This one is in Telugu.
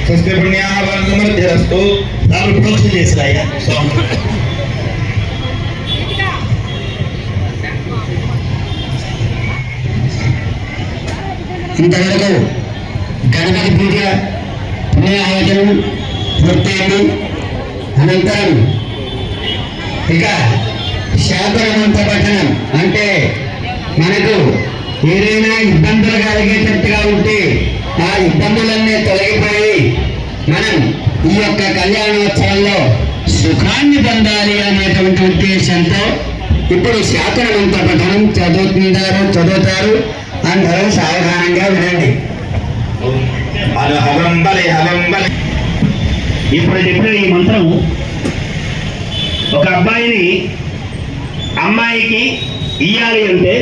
స్వస్తి పుణ్యావర్గమధ్యరస్తు దాని ప్రోక్ష చేసిరాయ్యా స్వామి ఇంతవరకు గణపతి పూజ పుణ్యాహవచనం పూర్తయింది. అనంతరం ఇక శాపరమంత పఠనం అంటే మనకు ఏదైనా ఇబ్బందులు కలిగేటట్టుగా ఉంటే ఆ ఇబ్బందులన్నీ తొలగిపోయి మనం ఈ యొక్క కళ్యాణోత్సవంలో సుఖాన్ని పొందాలి అనేటువంటి ఉద్దేశంతో ఇప్పుడు శాపరమంత పఠనం చదువుతారు. అందరూ సావధానంగా వినండి. ఇప్పుడు చెప్పిన ఈ మంత్రం ఒక అబ్బాయిని అమ్మాయికి ఇయ్యాలి అంటే